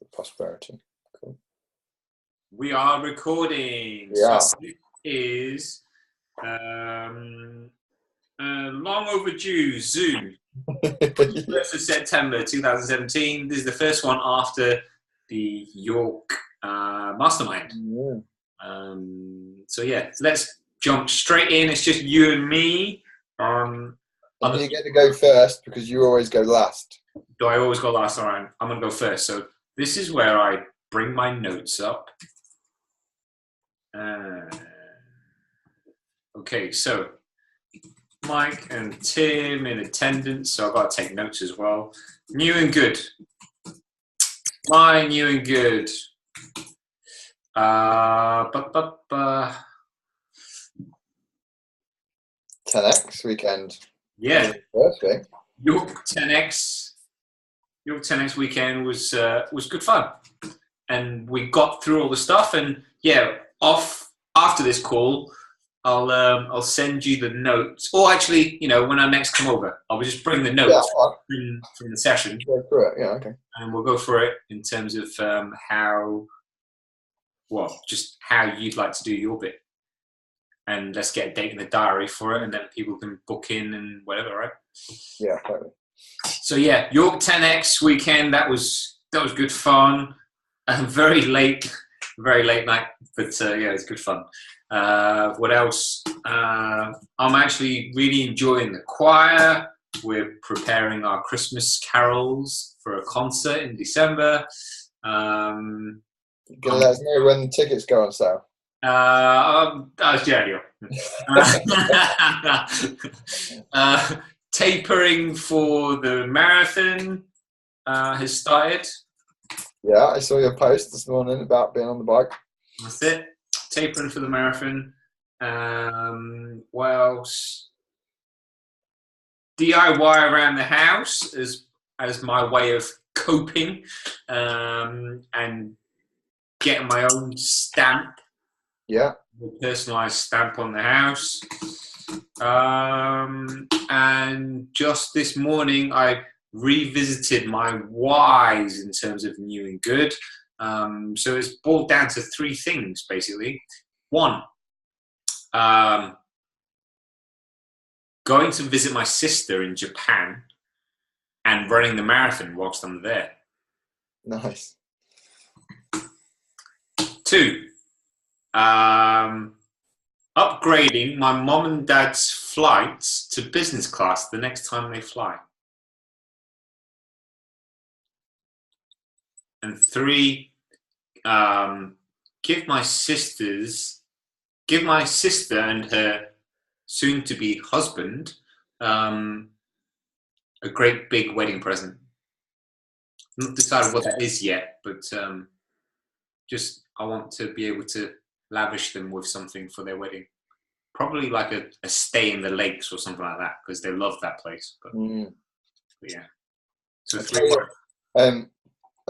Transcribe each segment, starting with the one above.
for prosperity. Cool. We are recording. Yeah. So it is long overdue Zoom. 1st of September 2017. This is the first one after the York Mastermind. Yeah. So yeah, let's jump straight in. It's just you and me. And you get to go first because you always go last. Do I always go last? All right, I'm going to go first. So this is where I bring my notes up. Okay, so Mike and Tim in attendance, so I've got to take notes as well. New and good. My new and good. 10x weekend. Yeah. First thing. York 10x weekend was good fun, and we got through all the stuff. And yeah, after this call, I'll send you the notes. Or actually, when I next come over, I'll just bring the notes from the session. Go through it. Yeah, okay. And we'll go through it in terms of how you'd like to do your bit. And let's get a date in the diary for it, and then people can book in and whatever, right? Yeah, totally. So yeah, York 10x weekend. That was good fun. Very late night, but yeah, it's good fun. What else? I'm actually really enjoying the choir. We're preparing our Christmas carols for a concert in December. Gonna let us know when the tickets go on sale. Tapering for the marathon has started. Yeah, I saw your post this morning about being on the bike. That's it. Tapering for the marathon. What else? DIY around the house as my way of coping, and getting my own stamp. Yeah. A personalised stamp on the house. And just this morning, I revisited my whys in terms of new and good. So it's boiled down to 3 things, basically. 1, going to visit my sister in Japan and running the marathon whilst I'm there. Nice. 2, upgrading my mom and dad's flights to business class the next time they fly. And 3, give my sister and her soon-to-be husband a great big wedding present. Not decided what that is yet, but just I want to be able to lavish them with something for their wedding. Probably like a stay in the lakes or something like that, because they love that place. But yeah. So I'll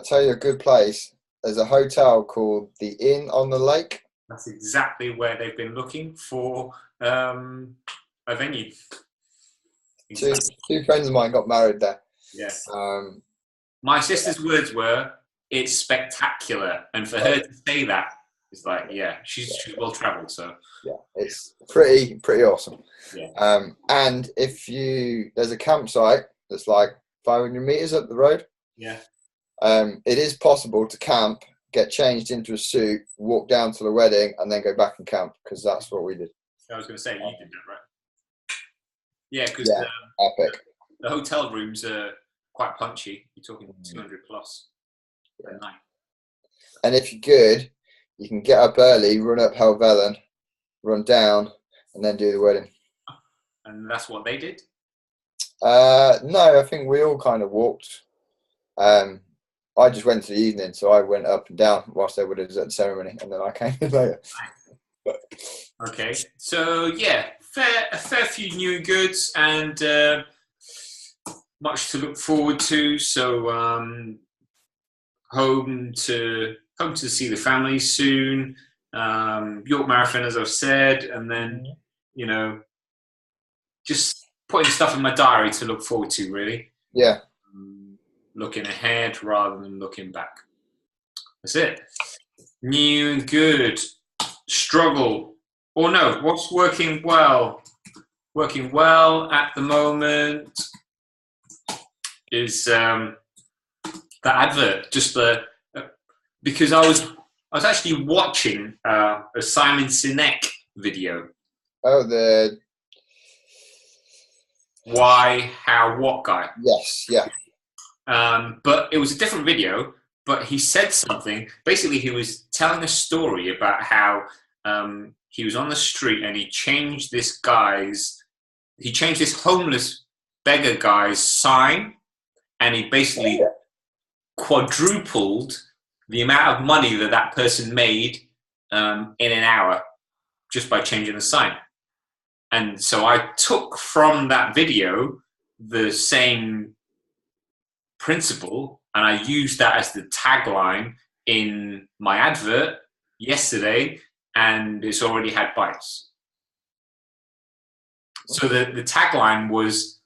tell you a good place. There's a hotel called the Inn on the Lake. That's exactly where they've been looking for a venue. Exactly. Two friends of mine got married there. Yes. My sister's words were, "It's spectacular," and for her to say that, it's like, yeah, she's well travelled. So yeah, it's pretty awesome. Yeah. And there's a campsite that's like 500 meters up the road. Yeah. It is possible to camp, get changed into a suit, walk down to the wedding, and then go back and camp, because that's what we did. I was going to say, you did that, right? Yeah, because epic. The hotel rooms are quite punchy. You're talking 200 plus a night. And if you're good, you can get up early, run up Helvellyn, run down, and then do the wedding. And that's what they did? No, I think we all kind of walked. I just went to the evening, so I went up and down whilst they were at the ceremony, and then I came in later. Okay, so yeah, a fair few new goods and much to look forward to. So home to see the family soon. York Marathon, as I've said, and then just putting stuff in my diary to look forward to. Really, yeah. Looking ahead rather than looking back. That's it. New and good. Struggle. Or no, what's working well? Working well at the moment is the advert. Just the because I was actually watching a Simon Sinek video. Oh, the Why, how, what guy. yes, yeah. But it was a different video. But he said something. Basically, he was telling a story about how he was on the street and he changed this homeless beggar guy's sign, and he basically quadrupled the amount of money that person made in an hour just by changing the sign. And so I took from that video the same principle, and I used that as the tagline in my advert yesterday, and it's already had bites. So the tagline was,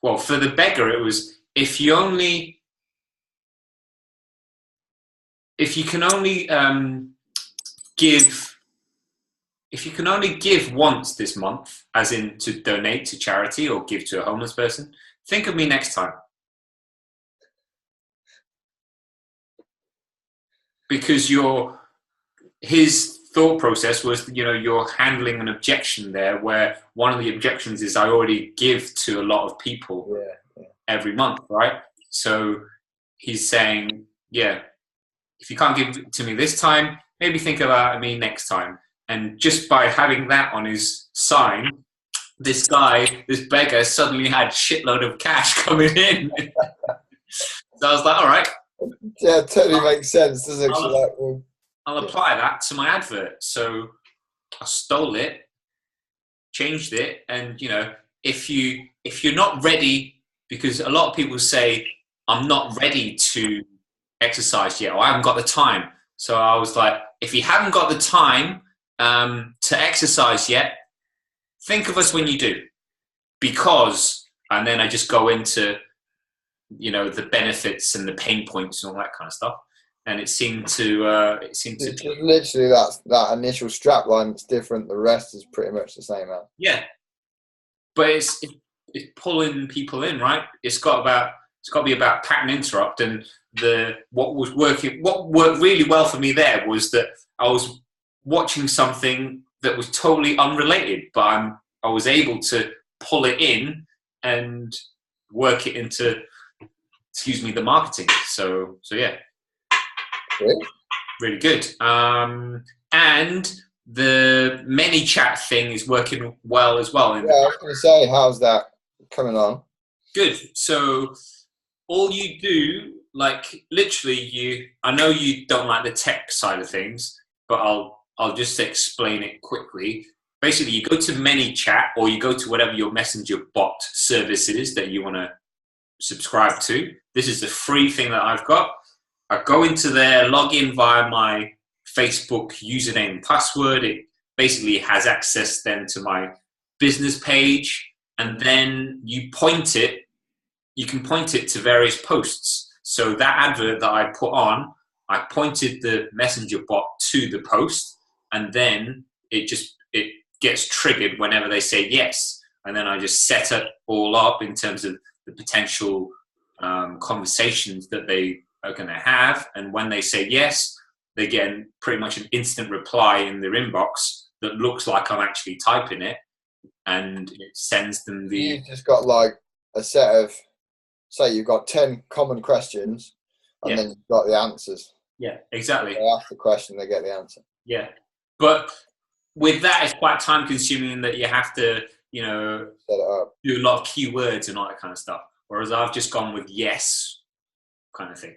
well, for the beggar, it was, if you can only give once this month, as in to donate to charity or give to a homeless person, think of me next time. Because his thought process was, you're handling an objection there, where one of the objections is I already give to a lot of people every month, right? So he's saying, if you can't give it to me this time, maybe think about me next time. And just by having that on his sign, this beggar suddenly had a shitload of cash coming in. So I was like, all right. Yeah, it totally makes sense, doesn't it? I'll apply that to my advert. So I stole it, changed it, and if you're not ready, because a lot of people say I'm not ready to exercise yet, or I haven't got the time. So I was like, if you haven't got the time to exercise yet, think of us when you do, and then I just go into the benefits and the pain points and all that kind of stuff. And it seemed to literally that initial strap line that's different. The rest is pretty much the same, man. Yeah, but it's pulling people in, right? It's got to be about pattern interrupt. And what worked really well for me there was that I was watching something that was totally unrelated, but I was able to pull it in and work it into, the marketing. So yeah. Really good. And the ManyChat thing is working well as well. I was going to say, how's that coming on? Good. So all you do, like literally, I know you don't like the tech side of things, but I'll just explain it quickly. Basically, you go to ManyChat, or you go to whatever your messenger bot service is that you want to subscribe to. This is the free thing that I've got. I go into there, log in via my Facebook username and password. It basically has access then to my business page, and then you can point it to various posts. So that advert that I put on, I pointed the messenger bot to the post, and then it gets triggered whenever they say yes. And then I just set it all up in terms of the potential conversations that they are going to have, and when they say yes, they get pretty much an instant reply in their inbox that looks like I'm actually typing it, and it sends them the... You've just got like a set of, say you've got 10 common questions, and then you've got the answers. Yeah, exactly. They ask the question, they get the answer. Yeah, but with that, it's quite time consuming in that you have to, set it up, do a lot of keywords and all that kind of stuff. Whereas I've just gone with yes kind of thing.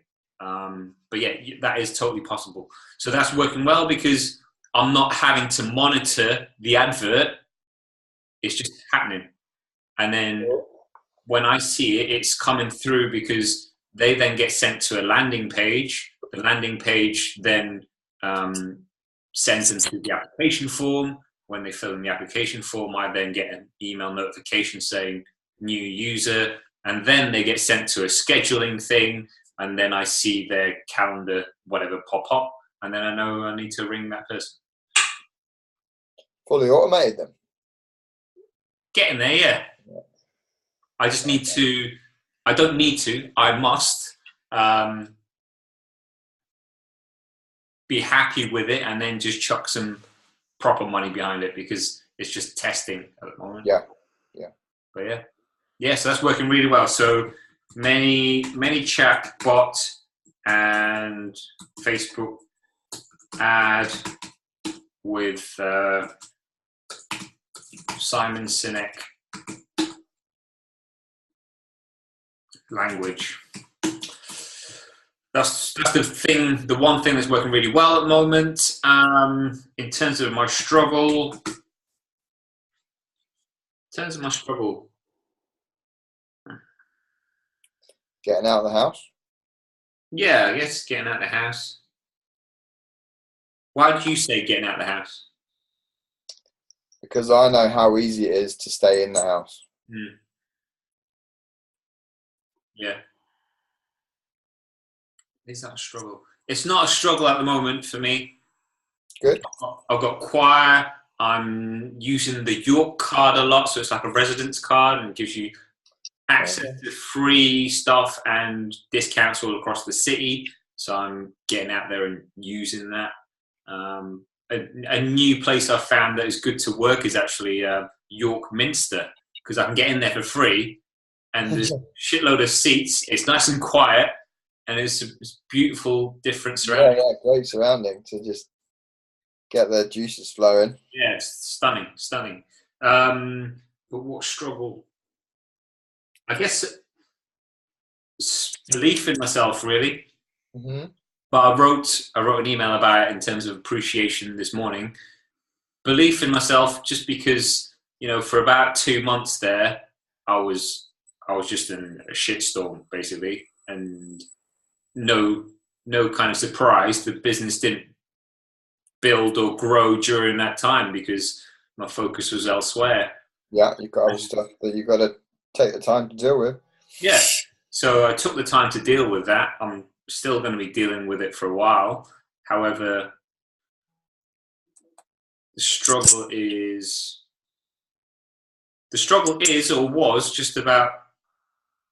But yeah, that is totally possible. So that's working well because I'm not having to monitor the advert. It's just happening. And then when I see it, it's coming through because they then get sent to a landing page. The landing page then sends them to the application form. When they fill in the application form, I then get an email notification saying new user. And then they get sent to a scheduling thing. and then I see their calendar, whatever, pop up, and then I know I need to ring that person. Fully automated them. Getting there, yeah. I just need to. I don't need to. I must be happy with it, and then just chuck some proper money behind it because it's just testing at the moment. Yeah. But yeah. So that's working really well. So ManyChat bot and Facebook ad with Simon Sinek language. That's the thing. The one thing that's working really well at the moment. In terms of my struggle. Getting out of the house. Yeah, I guess getting out of the house. Why did you say getting out of the house? Because I know how easy it is to stay in the house. Yeah. Is that a struggle? It's not a struggle at the moment for me. Good. I've got choir. I'm using the York card a lot, so it's like a residence card and gives you access to free stuff and discounts all across the city. So I'm getting out there and using that. A new place I've found that is good to work is actually York Minster, because I can get in there for free and there's a shitload of seats. It's nice and quiet and it's beautiful, different surroundings. Yeah, great surrounding to just get the juices flowing. Yeah, it's stunning. But what struggle? I guess belief in myself, really. Mm-hmm. But I wrote an email about it in terms of appreciation this morning. Belief in myself, just because, for about 2 months there, I was just in a shitstorm basically, and no kind of surprise the business didn't build or grow during that time because my focus was elsewhere. Yeah, you've got other stuff that you've got to take the time to deal with. Yeah, so I took the time to deal with that. I'm still going to be dealing with it for a while. However, the struggle is or was just about,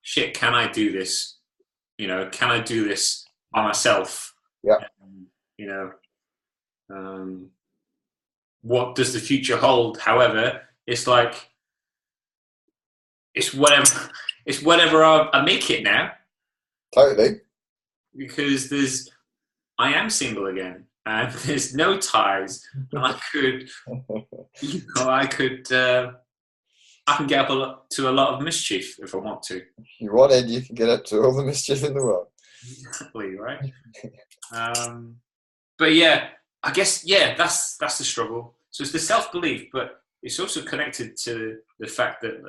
shit, can I do this? Can I do this by myself? Yeah. What does the future hold? However, it's like, it's whatever I make it now. Totally. Because I am single again, and there's no ties, and I can get up to a lot of mischief if I want to. If you wanted, you can get up to all the mischief in the world. Exactly, right? But yeah, I guess, that's the struggle. So it's the self-belief, but it's also connected to the fact that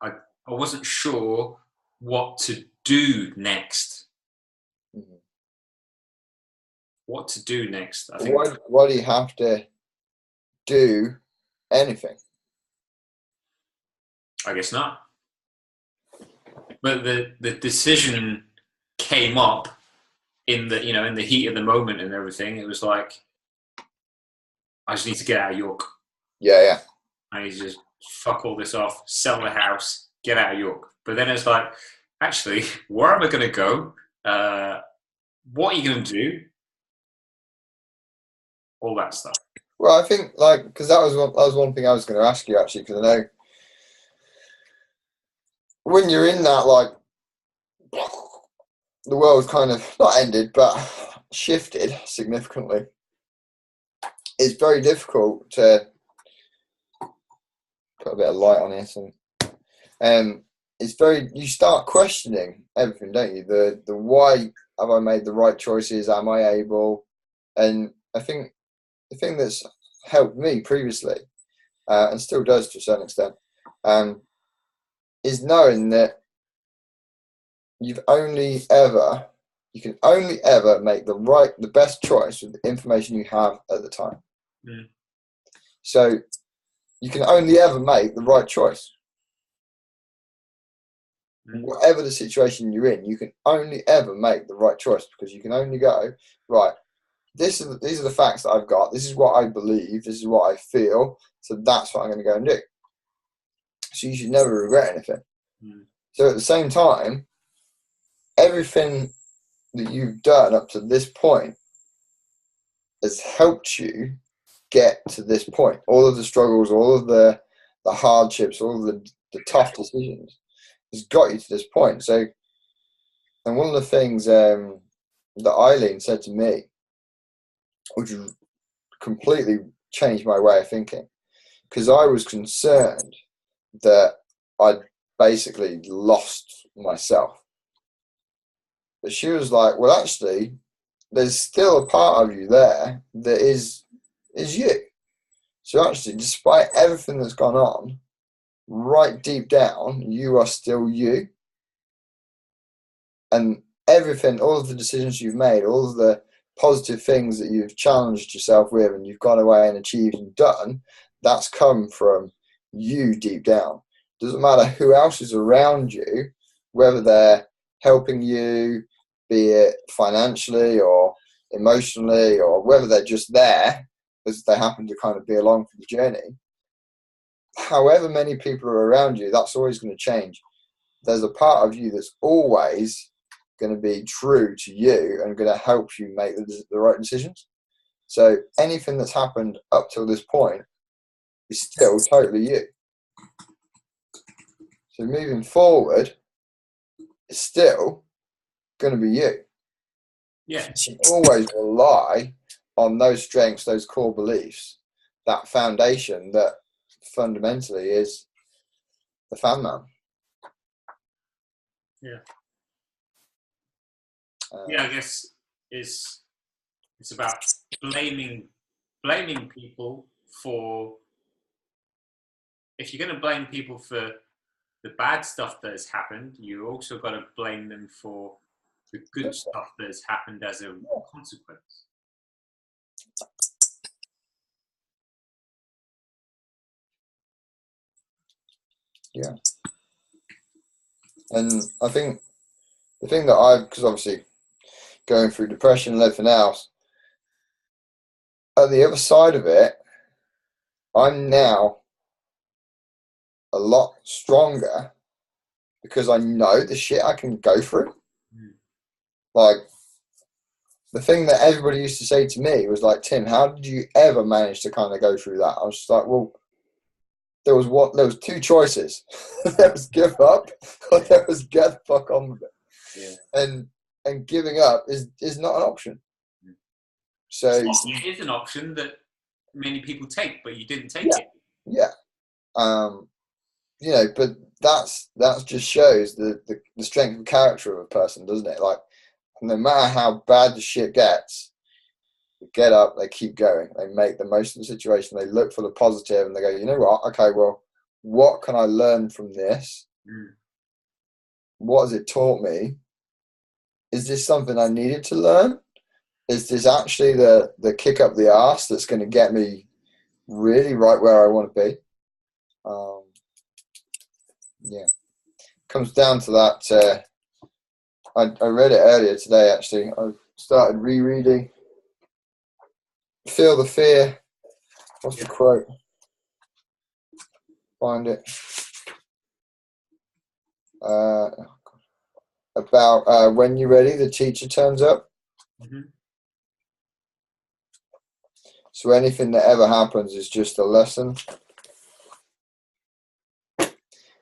I wasn't sure what to do next. Mm-hmm. What to do next? I think. Why do you have to do anything? I guess not. But the decision came up in the heat of the moment and everything. It was like, I just need to get out of York. Yeah. I need to just fuck all this off, sell the house, get out of York. But then it's like, actually, where am I going to go? What are you going to do? All that stuff. Well, I think because that was one thing I was going to ask you actually, because I know when you're in that, the world's kind of not ended but shifted significantly. It's very difficult to put a bit of light on here. You start questioning everything, don't you? The why have I made the right choices? Am I able? And I think the thing that's helped me previously, and still does to a certain extent, is knowing that you can only ever make the best choice with the information you have at the time. Mm. So you can only ever make the right choice. whatever the situation you're in, you can only ever make the right choice, because you can only go, right, these are the facts that I've got, this is what I believe, this is what I feel, so that's what I'm going to go and do. So you should never regret anything. So at the same time, everything that you've done up to this point has helped you get to this point. All of the struggles, all of the hardships, all of the tough decisions has got you to this point. So, and one of the things that Eileen said to me, which completely changed my way of thinking, because I was concerned that I'd basically lost myself. But she was like, well, actually, there's still a part of you there that is you. So actually, despite everything that's gone on, right deep down, you are still you. And everything, all of the decisions you've made, all of the positive things that you've challenged yourself with and you've gone away and achieved and done, that's come from you deep down. Doesn't matter who else is around you, whether they're helping you, be it financially or emotionally, or whether they're just there because they happen to kind of be along for the journey. However many people are around you, that's always going to change. There's a part of you that's always going to be true to you and going to help you make the right decisions. So anything that's happened up till this point is still totally you. So moving forward, it's still going to be you. Yeah. You always rely on those strengths, those core beliefs, that foundation that fundamentally is the fan man. Yeah. I guess it's about blaming people for, if you're going to blame people for the bad stuff that has happened, you also got to blame them for the good stuff that has happened as a consequence. Yeah. And I think the thing that because obviously going through depression and everything else, at the other side of it, I'm now a lot stronger because I know the shit I can go through. Like, the thing that everybody used to say to me was like, Tim, how did you ever manage to kind of go through that? I was just like, well, there was two choices. There was give up, or there was get the fuck on with it. Yeah. And giving up is not an option. So it is an option that many people take, but you didn't take it. Yeah. But that just shows the strength of character of a person, doesn't it? Like, no matter how bad the shit gets, they get up, they keep going, they make the most of the situation, they look for the positive, and they go, you know what? Okay, well, what can I learn from this? What has it taught me? Is this something I needed to learn? Is this actually the kick up the arse that's going to get me really right where I want to be? Comes down to that. I read it earlier today, actually. I started rereading Feel the Fear. What's the quote? Find it. About when you're ready, the teacher turns up. Mm-hmm. So anything that ever happens is just a lesson,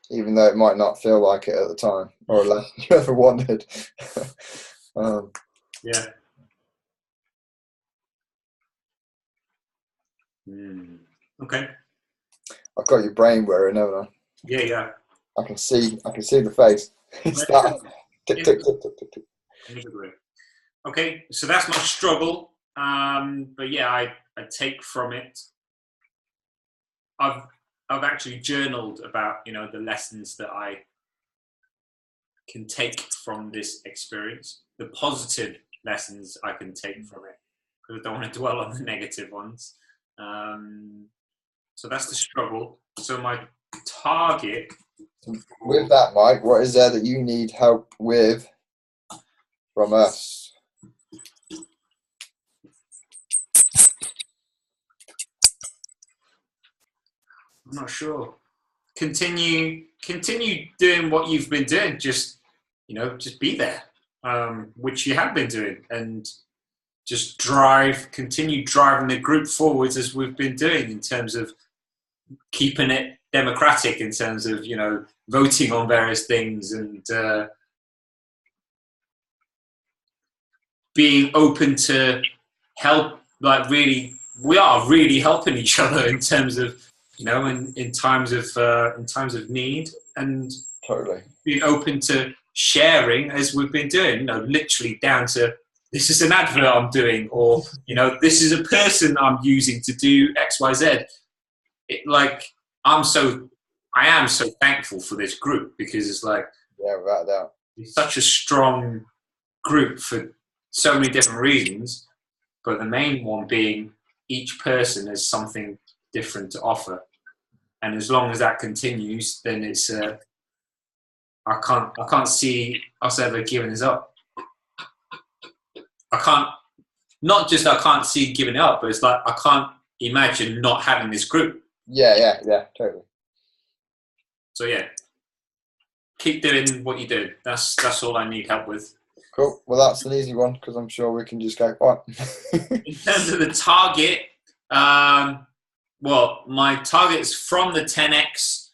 even though it might not feel like it at the time, or a lesson you ever wanted. Yeah. Okay. I've got your brain wearing, haven't I? Yeah. I can see the face. It's that. Tick, tick, tick, tick, tick, tick. Okay, so that's my struggle. But yeah, I take from it. I've actually journaled about, the lessons that I can take from this experience, the positive lessons I can take from it, because I don't want to dwell on the negative ones. So that's the struggle. So my target With that, Mike, what is there that you need help with from us? I'm not sure. Continue doing what you've been doing. Just just be there, which you have been doing, and just continue driving the group forwards as we've been doing in terms of keeping it democratic, in terms of voting on various things and being open to help. Like really, we are really helping each other in terms of in times of need, and Totally being open to sharing as we've been doing. Literally down to, this is an advert I'm doing, or this is a person I'm using to do X, Y, Z. I am so thankful for this group, because it's like, yeah, without a doubt, it's such a strong group for so many different reasons, but the main one being each person has something different to offer, and as long as that continues, then it's I can't see us ever giving this up. I can't see giving it up, but it's like I can't imagine not having this group. Yeah, totally. So yeah, keep doing what you do. That's all I need help with. Cool. Well, that's an easy one, because I'm sure we can just go, right. In terms of the target, well, my targets from the 10X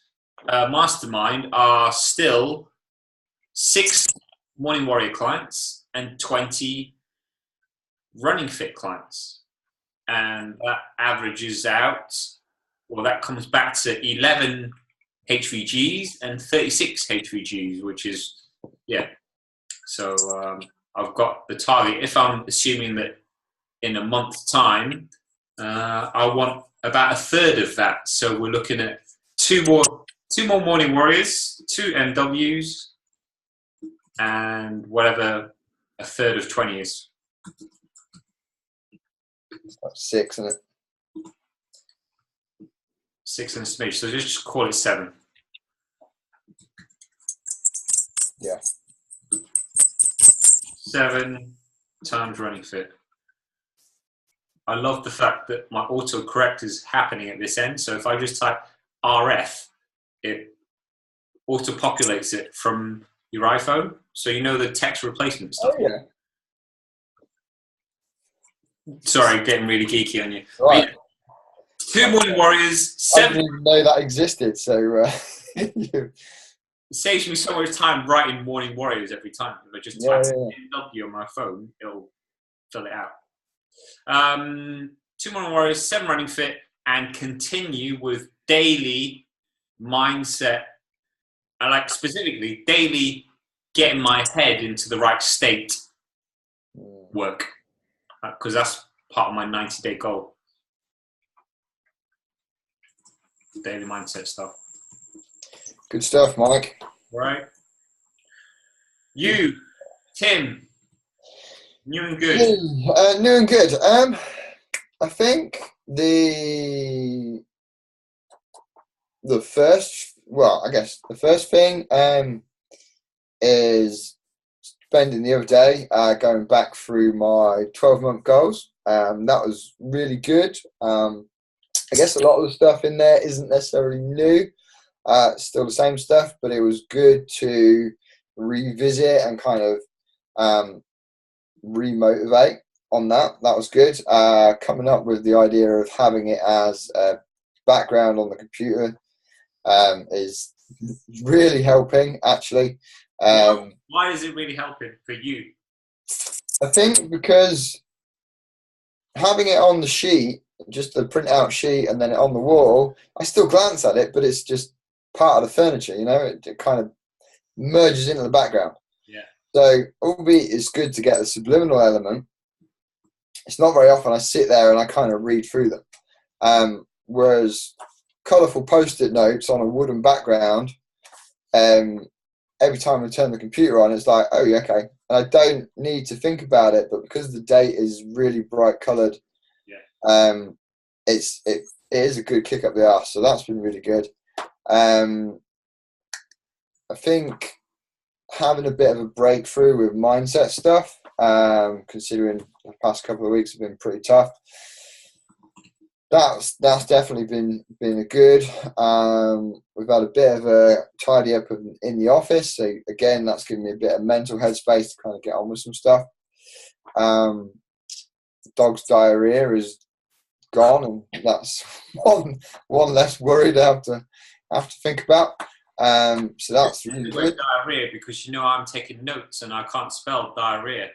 mastermind are still 6 Morning Warrior clients and 20 Running Fit clients. And that averages out, well, that comes back to 11 HVGs and 36 HVGs, which is, yeah. So I've got the target. If I'm assuming that in a month's time, I want about a third of that. So we're looking at two more Morning Warriors, 2 MWs, and whatever a third of 20 is. That's 6, isn't it? 6 and a smidge. So just call it 7. Yeah. 7 times Running Fit. I love the fact that my autocorrect is happening at this end. So if I just type RF, it auto-populates it from your iPhone. So the text replacement stuff. Oh, yeah. Sorry, getting really geeky on you. Right. 2 Morning Warriors, 7. I didn't even know that existed, so it saves me so much time writing Morning Warriors every time. If I just type MW on my phone, it'll fill it out. 2 Morning Warriors, 7 Running Fit, and continue with daily mindset. I like specifically daily getting my head into the right state work, because that's part of my 90-day goal. Daily mindset stuff. Good stuff, Mike. Right. You, Tim, new and good. New and good. I think the first thing is spending the other day going back through my 12-month goals. That was really good. I guess a lot of the stuff in there isn't necessarily new. Still the same stuff, but it was good to revisit and kind of remotivate on that. That was good. Coming up with the idea of having it as a background on the computer is really helping, actually. Why is it really helping for you? I think because having it on the sheet, just the print-out sheet, and then on the wall, I still glance at it, but it's just part of the furniture, it kind of merges into the background. Yeah. So, albeit it's good to get the subliminal element, it's not very often I sit there and I kind of read through them. Whereas colourful post-it notes on a wooden background, every time I turn the computer on, it's like, oh, yeah, okay. And I don't need to think about it, but because the date is really bright coloured, it is a good kick up the arse. So that's been really good. I think having a bit of a breakthrough with mindset stuff, considering the past couple of weeks have been pretty tough. That's definitely been a good. We've had a bit of a tidy up in the office, so again, that's given me a bit of mental headspace to kind of get on with some stuff. Dog's diarrhea is gone, and that's one less worry to have to think about. So that's really good. Diarrhea, because I'm taking notes and I can't spell diarrhea.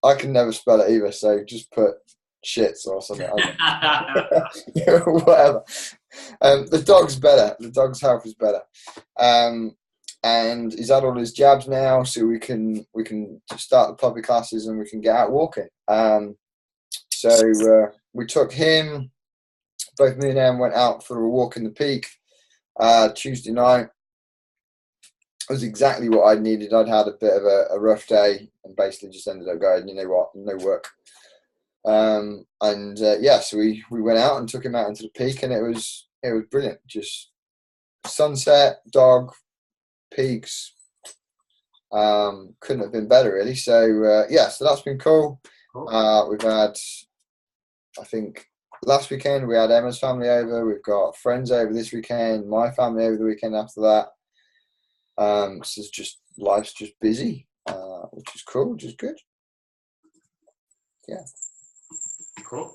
I can never spell it either, so just put shits or something. Whatever. The dog's better. The dog's health is better. And he's had all his jabs now, so we can start the puppy classes and we can get out walking. So we took him. Both me and Em went out for a walk in the Peak Tuesday night. It was exactly what I needed. I'd had a bit of a rough day and basically just ended up going, you know what, no work. So we went out and took him out into the Peak, and it was brilliant. Just sunset, dog, peaks. Couldn't have been better, really. So so that's been cool. We've had, I think, last weekend we had Emma's family over. We've got friends over this weekend. My family over the weekend after that. So it's just, life's just busy, which is cool, which is good. Yeah. Cool.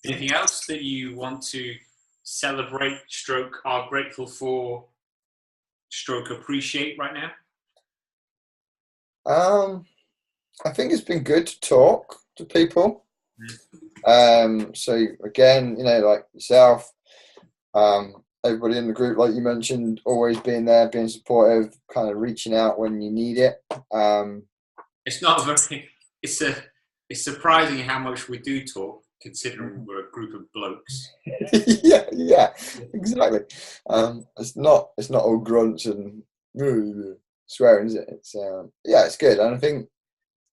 Anything else that you want to celebrate, stroke, are grateful for, stroke, appreciate right now? I think it's been good to talk to people. So again, like yourself, everybody in the group, like you mentioned, always being there, being supportive, kind of reaching out when you need it. It's not very. It's surprising how much we do talk, considering we're a group of blokes. yeah, exactly. It's not all grunts and swearing, is it? It's it's good, and I think,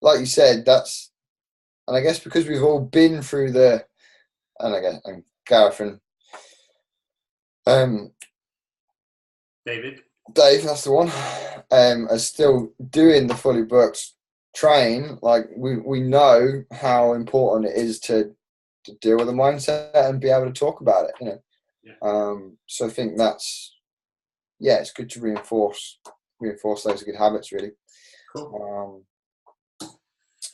like you said, and I guess because we've all been through and Gareth and Dave, that's the one, are still doing the fully booked train. Like we know how important it is to deal with the mindset and be able to talk about it, so I think that's it's good to reinforce those good habits, really. Cool.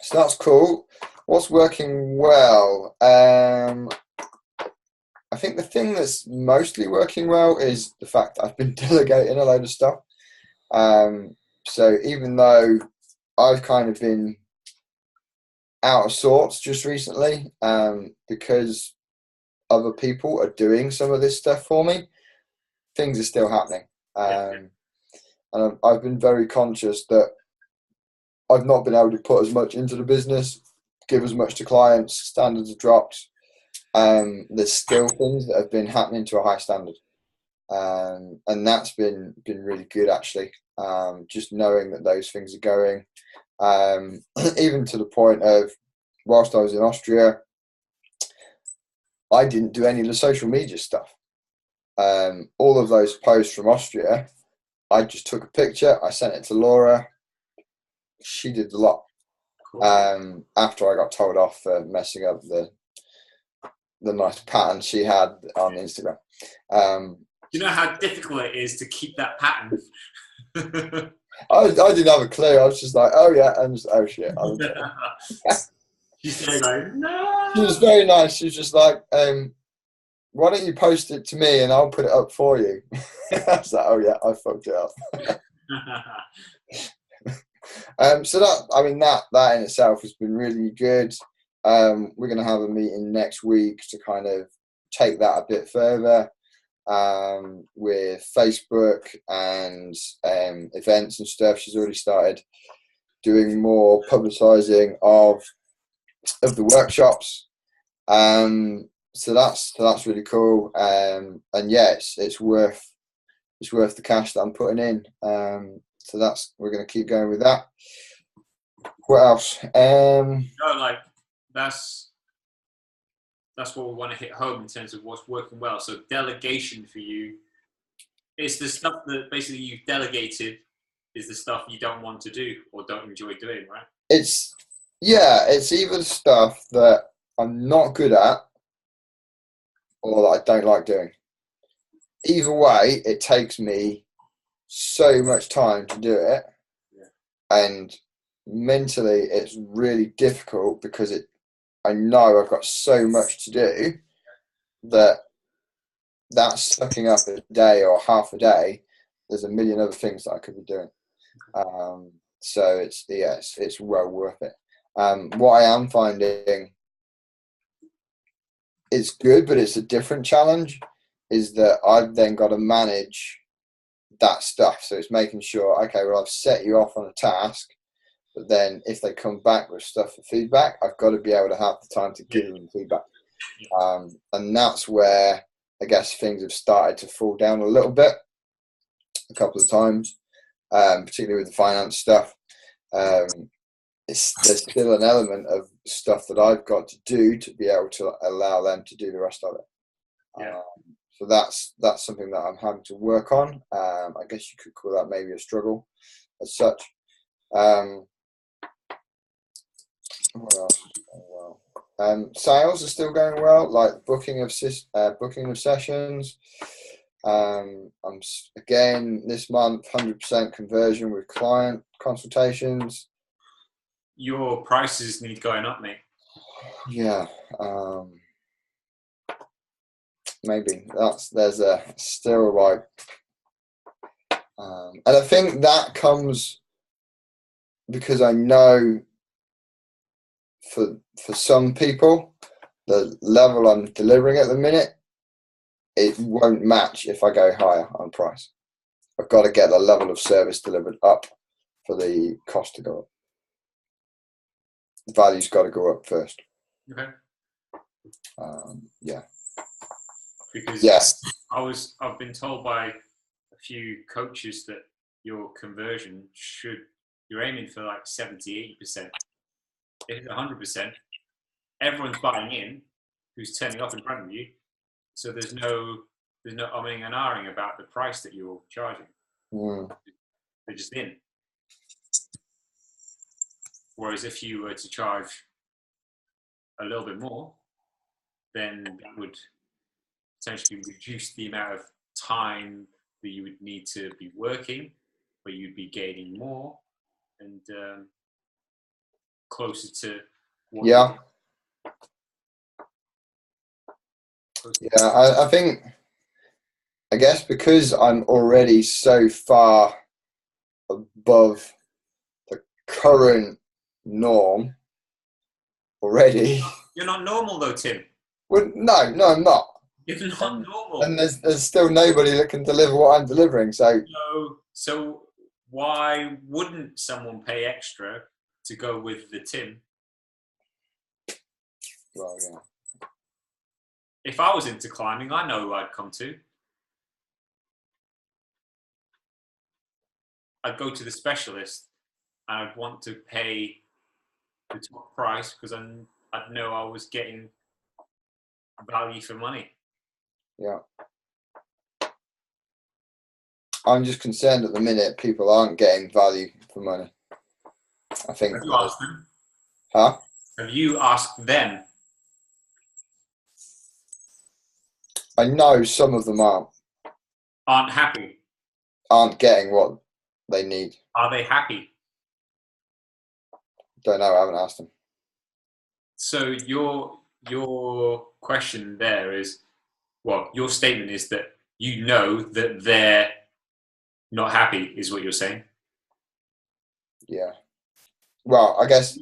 So that's cool. What's working well? I think the thing that's mostly working well is the fact that I've been delegating a load of stuff. So even though I've kind of been out of sorts just recently, because other people are doing some of this stuff for me, things are still happening. And I've been very conscious that I've not been able to put as much into the business, give as much to clients, standards have dropped. There's still things that have been happening to a high standard. And that's been really good, actually. Just knowing that those things are going, even to the point of, whilst I was in Austria, I didn't do any of the social media stuff. All of those posts from Austria, I just took a picture, I sent it to Laura. She did a lot. Cool. After I got told off for messing up the nice pattern she had on Instagram. You know how difficult it is to keep that pattern? I didn't have a clue. I was just like, oh yeah, and just, oh shit. She's like, no. She was very nice. She was just like, why don't you post it to me and I'll put it up for you? I was like, oh yeah, I fucked it up. So that in itself has been really good. We're going to have a meeting next week to kind of take that a bit further, with Facebook and events and stuff. She's already started doing more publicising of the workshops. So that's really cool. And it's worth the cash that I'm putting in. So we're going to keep going with that. What else? That's what we want to hit home in terms of what's working well. So delegation for you It's the stuff that basically you've delegated is the stuff you don't want to do or don't enjoy doing, right? It's either stuff that I'm not good at or that I don't like doing. Either way, it takes me so much time to do it, and mentally it's really difficult because I know I've got so much to do that that's sucking up a day or half a day. There's a million other things that I could be doing. So it's well worth it. What I am finding is good, but it's a different challenge, is that I've then got to manage that stuff. So it's making sure, okay, well, I've set you off on a task, but then if they come back with stuff for feedback, I've got to be able to have the time to give them feedback. And that's where I guess things have started to fall down a little bit a couple of times, particularly with the finance stuff. There's still an element of stuff that I've got to do to be able to allow them to do the rest of it. So that's something that I'm having to work on. I guess you could call that maybe a struggle as such. What else? Sales are still going well, like booking of sessions. I'm again this month 100% conversion with client consultations. Your prices need going up, mate. Yeah, maybe there's a still like, and I think that comes because I know for some people the level I'm delivering at the minute, it won't match if I go higher on price. I've got to get the level of service delivered up for the cost to go up. The value's got to go up first. Okay. Yeah. Because I've been told by a few coaches that your conversion you're aiming for like 70, 80%. If it's 100%, everyone's buying in who's turning up in front of you. So there's no umming and ahhing about the price that you're charging. They're just in. Whereas if you were to charge a little bit more, then that would potentially reduce the amount of time that you would need to be working, but you'd be gaining more and closer to what I think, I guess because I'm already so far above the current norm already. You're not normal though, Tim. Well, no, I'm not. You're not normal. And there's still nobody that can deliver what I'm delivering. So why wouldn't someone pay extra to go with the Tim? Well, yeah. If I was into climbing, I know who I'd come to. I'd go to the specialist and I'd want to pay the top price because I'd know I was getting value for money. Yeah. I'm just concerned at the minute people aren't getting value for money. I think. Have you asked them? Huh? Have you asked them? I know some of them aren't happy. Aren't getting what they need. Are they happy? Don't know. I haven't asked them. So your question there is, well, your statement is that you know that they're not happy, is what you're saying. Yeah. Well, I guess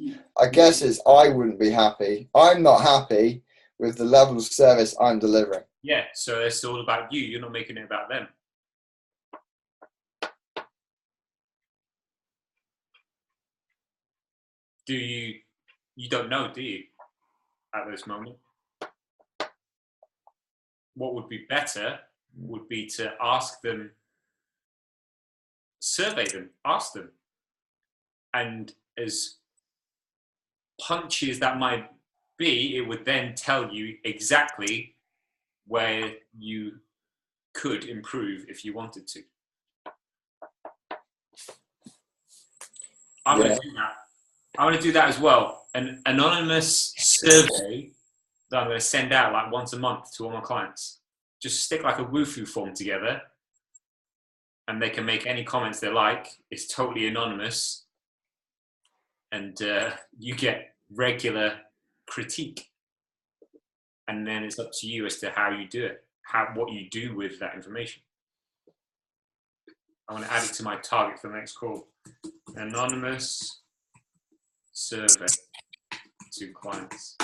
it's I wouldn't be happy. I'm not happy with the level of service I'm delivering. Yeah, so it's all about you. You're not making it about them. You don't know, do you, at this moment? What would be better would be to ask them, survey them, ask them. And as punchy as that might be, it would then tell you exactly where you could improve if you wanted to. I'm going to do that. I'm going to do that as well. An anonymous survey that I'm going to send out like once a month to all my clients. Just stick like a Wufoo form together, and they can make any comments they like. It's totally anonymous, and you get regular critique. And then it's up to you as to how you do it, what you do with that information. I want to add it to my target for the next call. Anonymous survey to clients.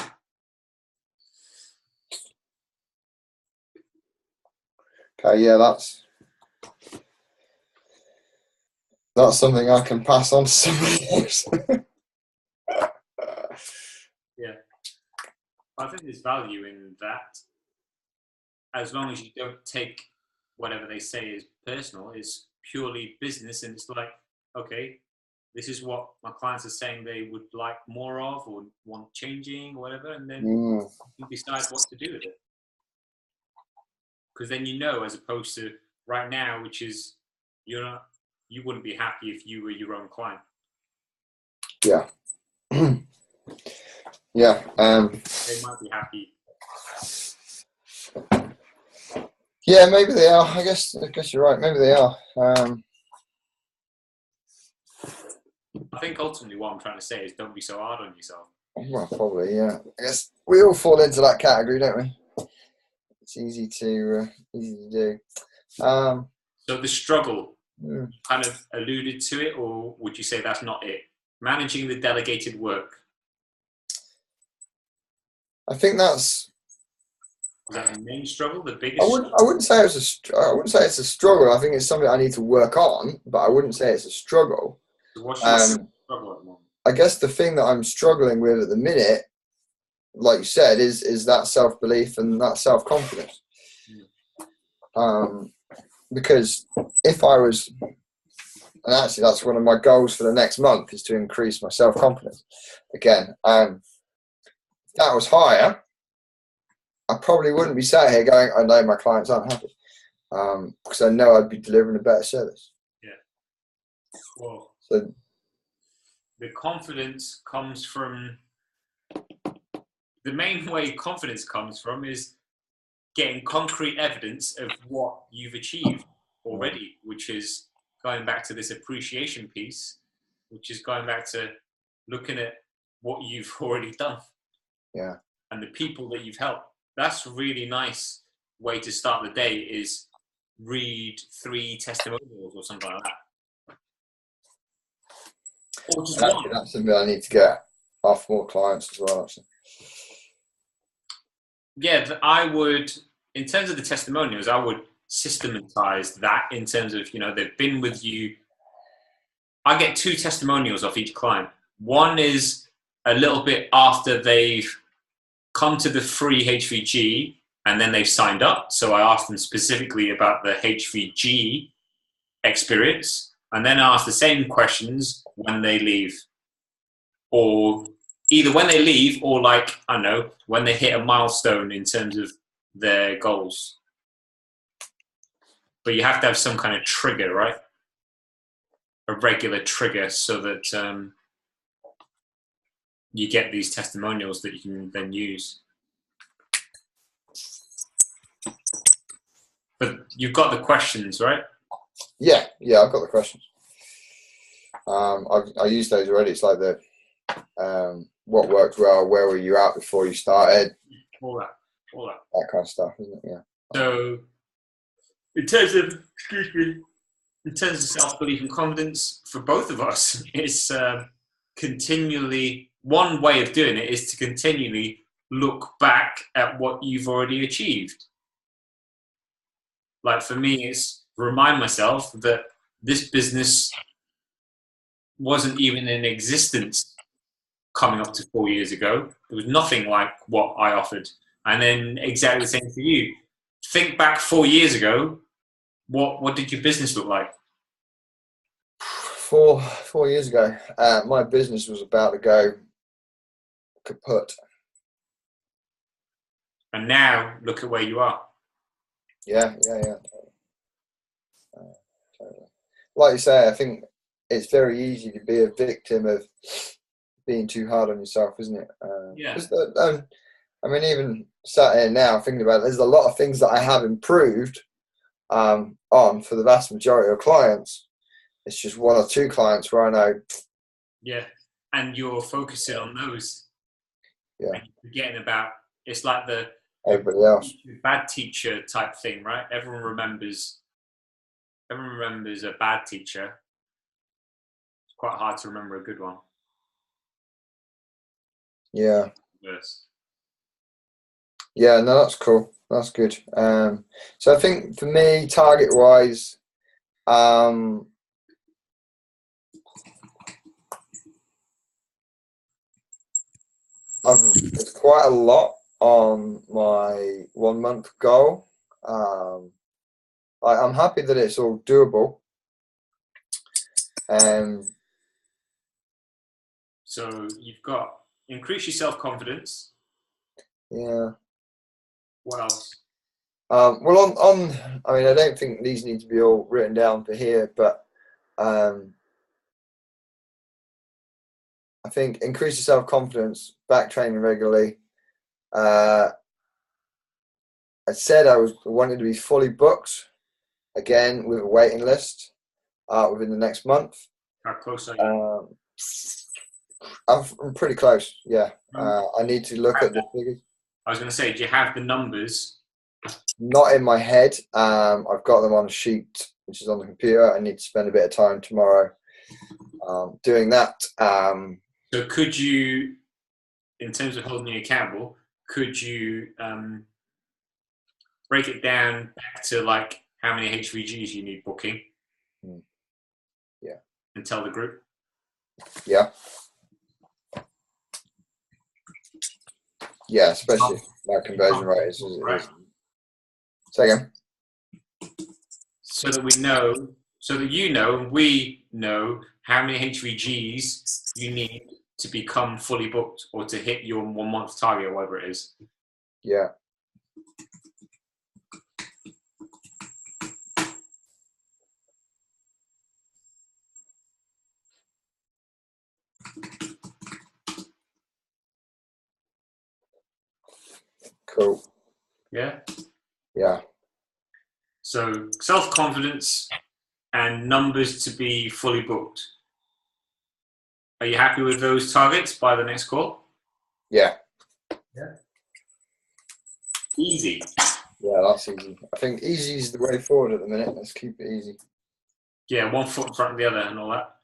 Okay, yeah, that's something I can pass on to somebody else. Yeah, I think there's value in that, as long as you don't take whatever they say is personal. It's purely business, and it's like, okay, this is what my clients are saying they would like more of or want changing or whatever, and then you decide what to do with it. Because then you know, as opposed to right now, which is you wouldn't be happy if you were your own client. Yeah. Yeah. They might be happy. Yeah, maybe they are. I guess you're right. Maybe they are. I think ultimately what I'm trying to say is don't be so hard on yourself. Well, probably, yeah. I guess we all fall into that category, don't we? It's easy to do. So the struggle, you kind of alluded to it, or would you say that's not it? Managing the delegated work. I think that's. Is that the main struggle, the biggest? I wouldn't say it's a struggle. I think it's something I need to work on, but I wouldn't say it's a struggle. So what's your struggle at the moment? I guess the thing that I'm struggling with at the minute, like you said, is that self-belief and that self-confidence. Because if I was, and actually that's one of my goals for the next month, is to increase my self-confidence again. If that was higher, I probably wouldn't be sat here going, I know my clients aren't happy, because I know I'd be delivering a better service. Yeah. Well, so the confidence comes from, the main way confidence comes from is getting concrete evidence of what you've achieved already, which is going back to this appreciation piece, which is going back to looking at what you've already done. Yeah. And the people that you've helped. That's a really nice way to start the day, is read 3 testimonials or something like that. Or just actually, that's something I need to get off more clients as well, actually. Yeah, I would, in terms of the testimonials, I would systematize that in terms of, they've been with you. I get 2 testimonials off each client. One is a little bit after they've come to the free HVG and then they've signed up. So I ask them specifically about the HVG experience, and then I ask the same questions when they leave, or either when they leave or when they hit a milestone in terms of their goals. But you have to have some kind of trigger, right? A regular trigger, so that you get these testimonials that you can then use. But you've got the questions, right? Yeah, I've got the questions. I used those already. It's like the what worked well, where were you at before you started? All that kind of stuff, isn't it? Yeah. So, in terms of self-belief and confidence for both of us, it's continually, one way of doing it is to continually look back at what you've already achieved. Like for me, it's remind myself that this business wasn't even in existence coming up to 4 years ago. It was nothing like what I offered. And then exactly the same for you. Think back 4 years ago, what did your business look like? 4 years ago, my business was about to go kaput. And now look at where you are. Yeah. like you say, I think it's very easy to be a victim of being too hard on yourself, isn't it? Yeah. 'Cause I mean, even sat here now thinking about it, there's a lot of things that I have improved on for the vast majority of clients. It's just one or two clients where I know, Yeah. And you're focusing on those. yeah, And you're forgetting about, it's like the everybody else. bad teacher type thing, right? Everyone remembers a bad teacher. It's quite hard to remember a good one. Yeah. Yes. Yeah, no, that's cool. That's good. So I think for me, target wise, it's quite a lot on my 1 month goal. I'm happy that it's all doable. So you've got increase your self-confidence. Yeah. What else? Well, I mean, I don't think these need to be all written down for here, but I think increase your self-confidence, back training regularly. I said I wanted to be fully booked again with a waiting list within the next month. How close are you? I'm pretty close. Yeah, I need to look at the figures. I was going to say, do you have the numbers? Not in my head. I've got them on a sheet, which is on the computer. I need to spend a bit of time tomorrow doing that. So could you, in terms of holding you accountable, could you break it down back to like how many HVGs you need booking? Yeah. And tell the group? Yeah. Yeah, especially if my conversion rate is right. Say again. So that we know, so that you know, and we know how many HVGs you need to become fully booked or to hit your 1 month target or whatever it is. Yeah. Cool. Yeah. Yeah. So self-confidence and numbers to be fully booked. Are you happy with those targets by the next call? Yeah. Yeah. Easy. Yeah, that's easy. I think easy is the way forward at the minute. Let's keep it easy. Yeah, 1 foot in front of the other and all that.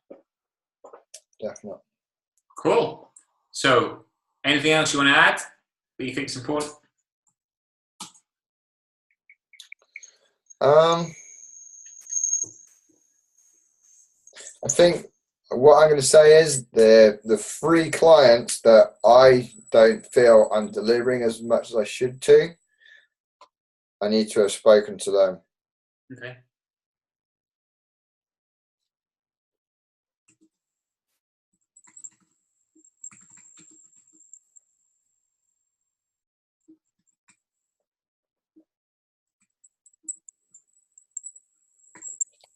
Definitely. Cool. So, anything else you want to add that you think is important? I think what I'm going to say is the free clients that I don't feel I'm delivering as much as I should to, I need to have spoken to them. Okay.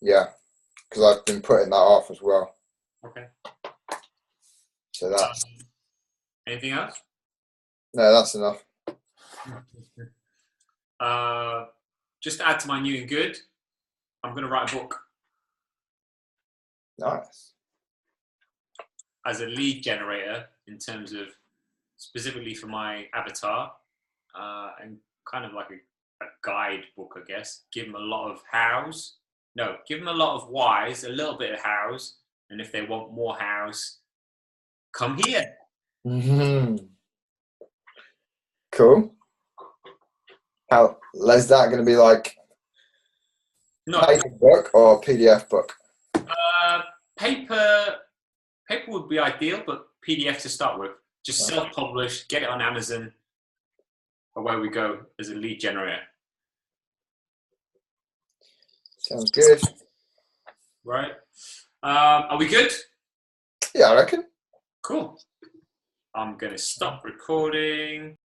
Yeah, because I've been putting that off as well. Okay. So that's anything else? No, that's enough. Just to add to my new and good, I'm going to write a book. Nice. As a lead generator, in terms of specifically for my avatar, and kind of like a guide book, I guess. Give them a lot of hows. No, give them a lot of whys, a little bit of hows, and if they want more hows, come here. Mm-hmm. Cool. How is that going to be like? Paper book or PDF book? Paper would be ideal, but PDF to start with. Just self-publish, get it on Amazon. Away we go as a lead generator. Sounds good. Right. Are we good? Yeah, I reckon. Cool. I'm going to stop recording.